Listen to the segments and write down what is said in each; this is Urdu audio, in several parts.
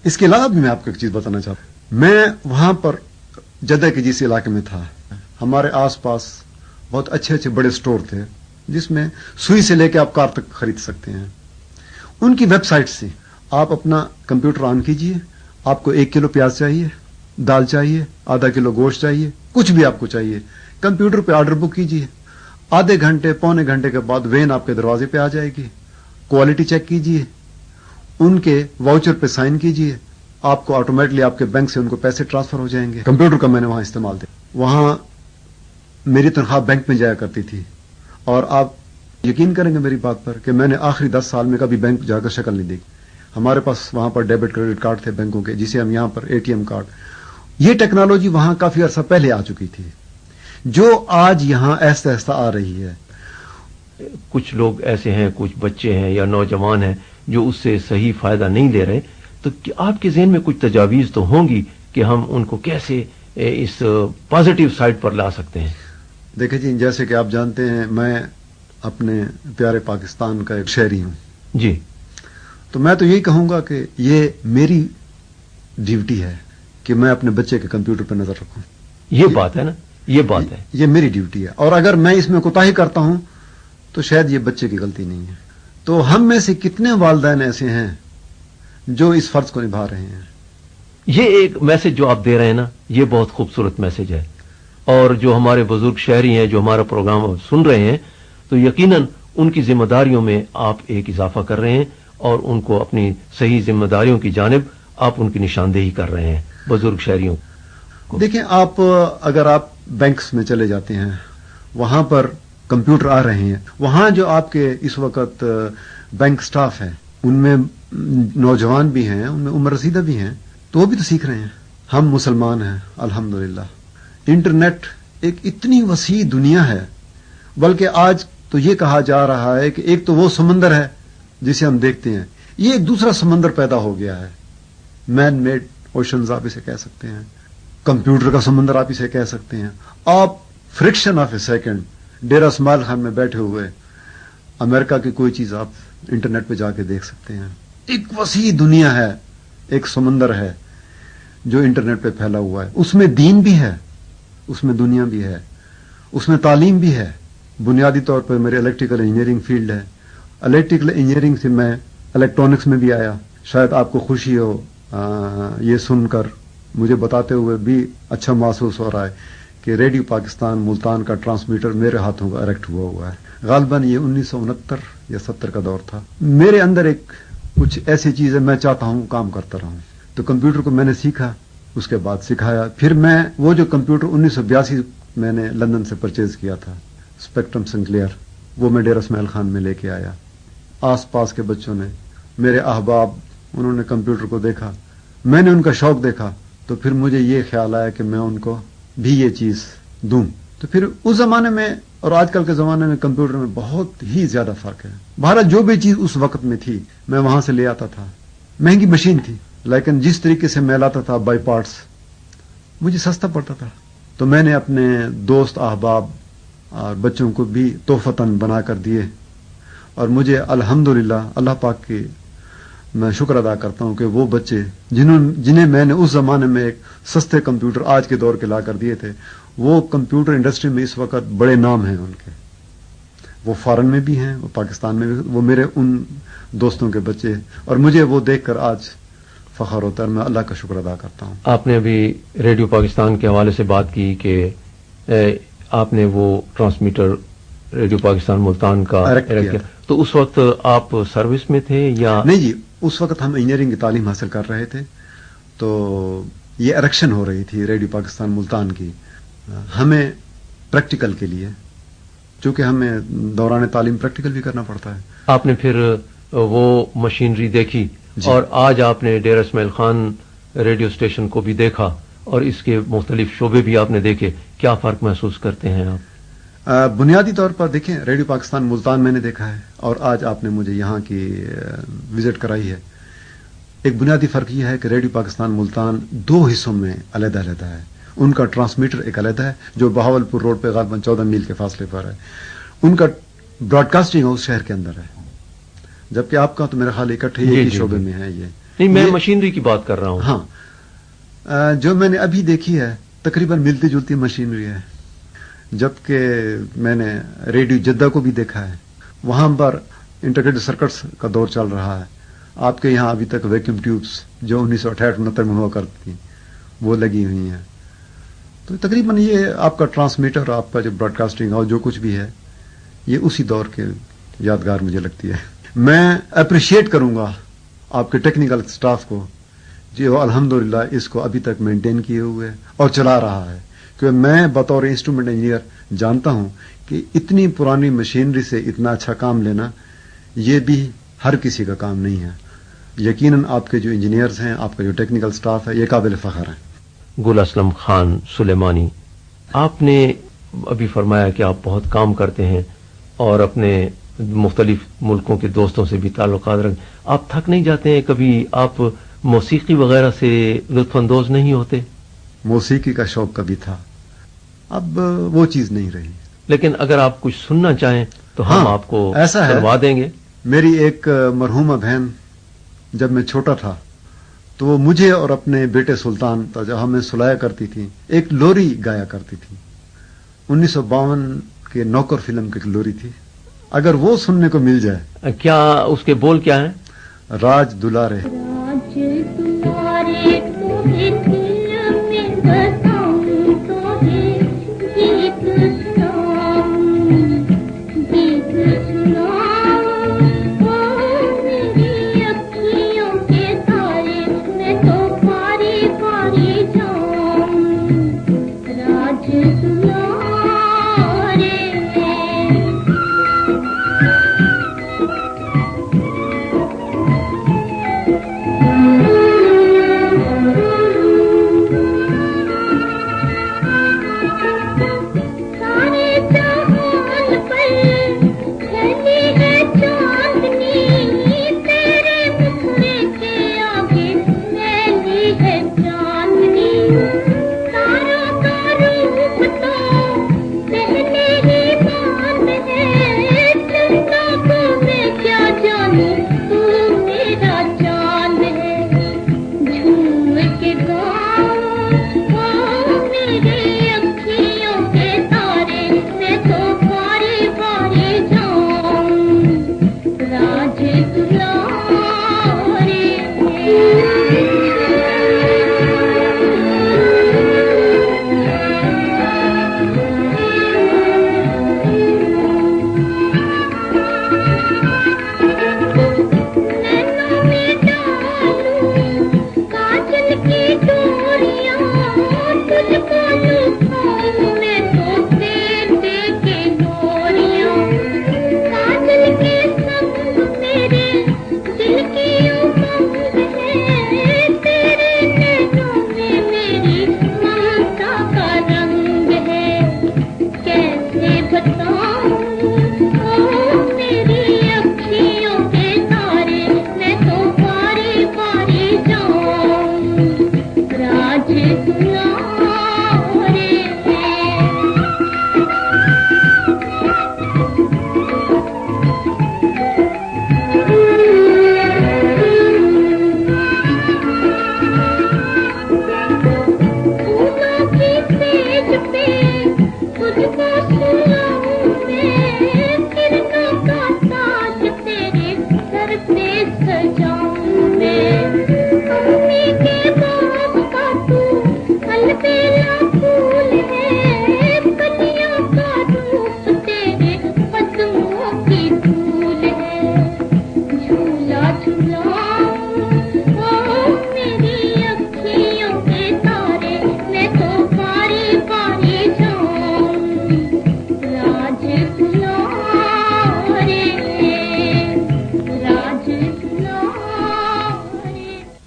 اس کے علاوہ بھی میں آپ کو ایک چیز بتانا چاہتا ہوں. میں وہاں پر جدہ کے جس علاقے میں تھا، ہمارے آس پاس بہت اچھے اچھے بڑے سٹور تھے جس میں سوئی سے لے کے آپ کار تک خرید سکتے ہیں. ان کی ویب سائٹ سے آپ اپنا کمپیوٹر آن کیجئے، آپ کو 1 کلو پیاز چاہیے، دال چاہیے، آدھا کلو گوشت چاہیے، کچھ بھی آپ کو چاہیے، کمپیوٹر پہ آرڈر بک کیجئے. آدھے گھنٹے پونے گھنٹے کے بعد وین آپ کے دروازے پہ آ جائے گی. کوالٹی چیک کیجئے، ان کے واؤچر پہ سائن کیجئے، آپ کو آٹومیٹلی آپ کے بینک سے ان کو پیسے ٹرانسفر ہو جائیں گے. کمپیوٹر کا میں نے وہاں استعمال کیا. وہاں میری تنخواہ بینک میں جایا کرتی تھی، اور آپ یقین کریں گے میری بات پر کہ میں نے آخری 10 سال میں کبھی بینک جا کر شکل نہیں دیکھی. ہمارے پاس وہاں پر ڈیبٹ کریڈٹ کارڈ تھے بینکوں کے، جسے ہم یہاں پر ATM کارڈ. یہ ٹیکنالوجی وہاں کافی عرصہ پہلے آ چکی تھی، جو آج یہاں آہستہ آہستہ آ رہی ہے. کچھ لوگ ایسے ہیں، کچھ بچے ہیں یا نوجوان ہیں جو اس سے صحیح فائدہ نہیں لے رہے، تو آپ کے ذہن میں کچھ تجاویز تو ہوں گی کہ ہم ان کو کیسے اس پازیٹیو سائڈ پر لا سکتے ہیں؟ دیکھیں جی، جیسے کہ آپ جانتے ہیں میں اپنے پیارے پاکستان کا ایک شہری ہوں جی. تو میں تو یہی کہوں گا کہ یہ میری ڈیوٹی ہے کہ میں اپنے بچے کے کمپیوٹر پہ نظر رکھوں. یہ بات ہے نا، یہ بات ہے، یہ میری ڈیوٹی ہے. اور اگر میں اس میں کوتاہی کرتا ہوں تو شاید یہ بچے کی غلطی نہیں ہے. تو ہم میں سے کتنے والدین ایسے ہیں جو اس فرض کو نبھا رہے ہیں؟ یہ ایک میسج جو آپ دے رہے ہیں نا، یہ بہت خوبصورت میسج ہے. اور جو ہمارے بزرگ شہری ہیں جو ہمارا پروگرام سن رہے ہیں، تو یقیناً ان کی ذمہ داریوں میں آپ ایک اضافہ کر رہے ہیں اور ان کو اپنی صحیح ذمہ داریوں کی جانب آپ ان کی نشاندہی کر رہے ہیں بزرگ شہریوں کو. دیکھیں، اگر آپ بینکس میں چلے جاتے ہیں، وہاں پر کمپیوٹر آ رہے ہیں. وہاں جو آپ کے اس وقت بینک سٹاف ہے، ان میں نوجوان بھی ہیں، ان میں عمر رسیدہ بھی ہیں، تو وہ بھی تو سیکھ رہے ہیں. ہم مسلمان ہیں الحمدللہ. انٹرنیٹ ایک اتنی وسیع دنیا ہے، بلکہ آج تو یہ کہا جا رہا ہے کہ ایک تو وہ سمندر ہے جسے ہم دیکھتے ہیں، یہ ایک دوسرا سمندر پیدا ہو گیا ہے. مین میڈ اوشنز آپ اسے کہہ سکتے ہیں، کمپیوٹر کا سمندر آپ اسے کہہ سکتے ہیں. آپ friction of a second Dera Ismail Khan میں بیٹھے ہوئے امریکہ کی کوئی چیز آپ انٹرنیٹ پہ جا کے دیکھ سکتے ہیں. ایک وسیع دنیا ہے، ایک سمندر ہے جو انٹرنیٹ پہ پھیلا ہوا ہے. اس میں دین بھی ہے، اس میں دنیا بھی ہے، اس میں تعلیم بھی ہے. بنیادی طور پر میرے الیکٹریکل انجینئرنگ فیلڈ ہے. الیکٹریکل انجینئرنگ سے میں الیکٹرانکس میں بھی آیا. شاید آپ کو خوشی ہو یہ سن کر، مجھے بتاتے ہوئے بھی اچھا محسوس ہو رہا ہے کہ ریڈیو پاکستان ملتان کا ٹرانسمیٹر میرے ہاتھوں کا اریکٹ ہوا ہے. غالباً یہ 1969 یا 70 کا دور تھا. میرے اندر ایک کچھ ایسی چیز ہے، میں چاہتا ہوں کام کرتا رہوں. تو کمپیوٹر کو میں نے سیکھا، اس کے بعد سکھایا. پھر میں وہ جو کمپیوٹر 1982 میں نے لندن سے پرچیز کیا تھا، اسپیکٹرم سنکلیئر، وہ میں ڈیرہ اسماعیل خان میں لے کے آیا. آس پاس کے بچوں نے، میرے احباب، انہوں نے کمپیوٹر کو دیکھا، میں نے ان کا شوق دیکھا، تو پھر مجھے یہ خیال آیا کہ میں ان کو بھی یہ چیز دوں. تو پھر اس زمانے میں اور آج کل کے زمانے میں کمپیوٹر میں بہت ہی زیادہ فرق ہے. بہرحال جو بھی چیز اس وقت میں تھی میں وہاں سے لے آتا تھا. مہنگی مشین تھی، لیکن جس طریقے سے میں لاتا تھا بائی پارٹس، مجھے سستا پڑتا تھا. تو میں نے اپنے دوست احباب اور بچوں کو بھی تحفتاً بنا کر دیے. اور مجھے الحمدللہ اللہ پاک کی میں شکر ادا کرتا ہوں کہ وہ بچے جنہیں میں نے اس زمانے میں ایک سستے کمپیوٹر آج کے دور کے لا کر دیے تھے، وہ کمپیوٹر انڈسٹری میں اس وقت بڑے نام ہیں ان کے. وہ فارن میں بھی ہیں، وہ پاکستان میں بھی، وہ میرے ان دوستوں کے بچے. اور مجھے وہ دیکھ کر آج فخر ہوتا ہے، میں اللہ کا شکر ادا کرتا ہوں. آپ نے ابھی ریڈیو پاکستان کے حوالے سے بات کی کہ آپ نے وہ ٹرانسمیٹر ریڈیو پاکستان ملتان کا کیا. تو اس وقت آپ سروس میں تھے یا نہیں جی؟ اس وقت ہم انجینئرنگ کی تعلیم حاصل کر رہے تھے، تو یہ اریکشن ہو رہی تھی ریڈیو پاکستان ملتان کی. ہمیں پریکٹیکل کے لیے، چونکہ ہمیں دوران تعلیم پریکٹیکل بھی کرنا پڑتا ہے. آپ نے پھر وہ مشینری دیکھی جی. اور آج آپ نے ڈیرہ اسماعیل خان ریڈیو اسٹیشن کو بھی دیکھا اور اس کے مختلف شعبے بھی آپ نے دیکھے. کیا فرق محسوس کرتے ہیں آپ؟ بنیادی طور پر دیکھیں، ریڈیو پاکستان ملتان میں نے دیکھا ہے اور آج آپ نے مجھے یہاں کی وزٹ کرائی ہے. ایک بنیادی فرق یہ ہے کہ ریڈیو پاکستان ملتان 2 حصوں میں علیحدہ علیحدہ ہے. ان کا ٹرانسمیٹر ایک علیحدہ ہے جو بہاولپور روڈ پہ غالباً 14 میل کے فاصلے پر ہے. ان کا براڈ کاسٹنگ اس شہر کے اندر ہے، جبکہ آپ کا تو میرا خیال اکٹھے ایک ہی شعبے میں ہے. نہیں، میں مشینری کی بات کر رہا ہوں. ہاں، جو میں نے ابھی دیکھی ہے تقریباً ملتی جلتی مشینری ہے، جبکہ میں نے ریڈیو جدہ کو بھی دیکھا ہے، وہاں پر انٹیگریٹڈ سرکٹس کا دور چل رہا ہے. آپ کے یہاں ابھی تک ویکیوم ٹیوبس جو 1968-69 میں ہوا کرتی تھیں وہ لگی ہوئی ہیں. تو تقریباً یہ آپ کا ٹرانسمیٹر، آپ کا جو براڈ کاسٹنگ اور جو کچھ بھی ہے یہ اسی دور کے یادگار مجھے لگتی ہے. میں اپریشیٹ کروں گا آپ کے ٹیکنیکل سٹاف کو جو الحمدللہ اس کو ابھی تک مینٹین کیے ہوئے اور چلا رہا ہے، کیونکہ میں بطور انسٹرومنٹ انجینئر جانتا ہوں کہ اتنی پرانی مشینری سے اتنا اچھا کام لینا یہ بھی ہر کسی کا کام نہیں ہے. یقیناً آپ کے جو انجینئرز ہیں، آپ کا جو ٹیکنیکل سٹاف ہے، یہ قابل فخر ہے. گل اسلم خان سلیمانی، آپ نے ابھی فرمایا کہ آپ بہت کام کرتے ہیں اور اپنے مختلف ملکوں کے دوستوں سے بھی تعلقات رکھیں. آپ تھک نہیں جاتے ہیں کبھی؟ آپ موسیقی وغیرہ سے لطف اندوز نہیں ہوتے؟ موسیقی کا شوق کبھی تھا، اب وہ چیز نہیں رہی. لیکن اگر آپ کچھ سننا چاہیں تو ہم آپ کو سنوا دیں گے. میری ایک مرحومہ بہن جب میں چھوٹا تھا تو وہ مجھے اور اپنے بیٹے سلطان جب ہمیں سلایا کرتی تھی ایک لوری گایا کرتی تھی. 1952 کے نوکر فلم کی ایک لوری تھی، اگر وہ سننے کو مل جائے. کیا اس کے بول کیا ہیں؟ راج دلارے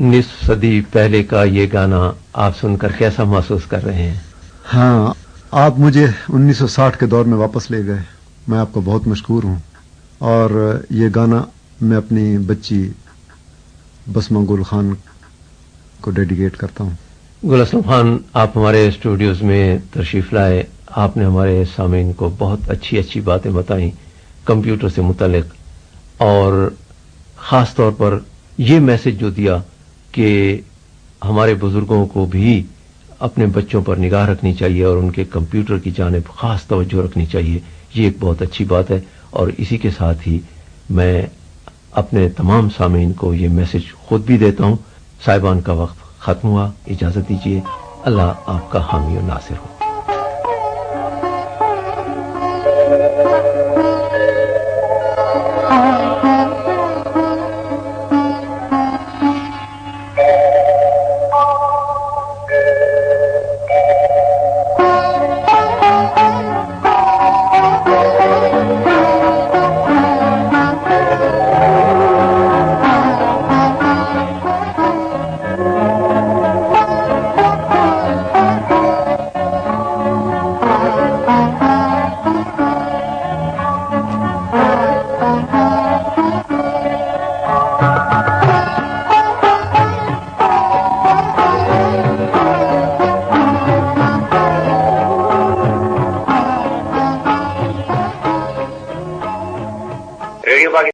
نصف صدی پہلے کا یہ گانا آپ سن کر کیسا محسوس کر رہے ہیں؟ ہاں، آپ مجھے 1960 کے دور میں واپس لے گئے، میں آپ کو بہت مشکور ہوں. اور یہ گانا میں اپنی بچی بسمہ گل خان کو ڈیڈیکیٹ کرتا ہوں. گل اسلم خان، آپ ہمارے اسٹوڈیوز میں تشریف لائے، آپ نے ہمارے سامعین کو بہت اچھی اچھی باتیں بتائیں کمپیوٹر سے متعلق، اور خاص طور پر یہ میسج جو دیا کہ ہمارے بزرگوں کو بھی اپنے بچوں پر نگاہ رکھنی چاہیے اور ان کے کمپیوٹر کی جانب خاص توجہ رکھنی چاہیے. یہ ایک بہت اچھی بات ہے. اور اسی کے ساتھ ہی میں اپنے تمام سامعین کو یہ میسج خود بھی دیتا ہوں. صاحبان کا وقت ختم ہوا، اجازت دیجیے. اللہ آپ کا حامی و ناصر ہو.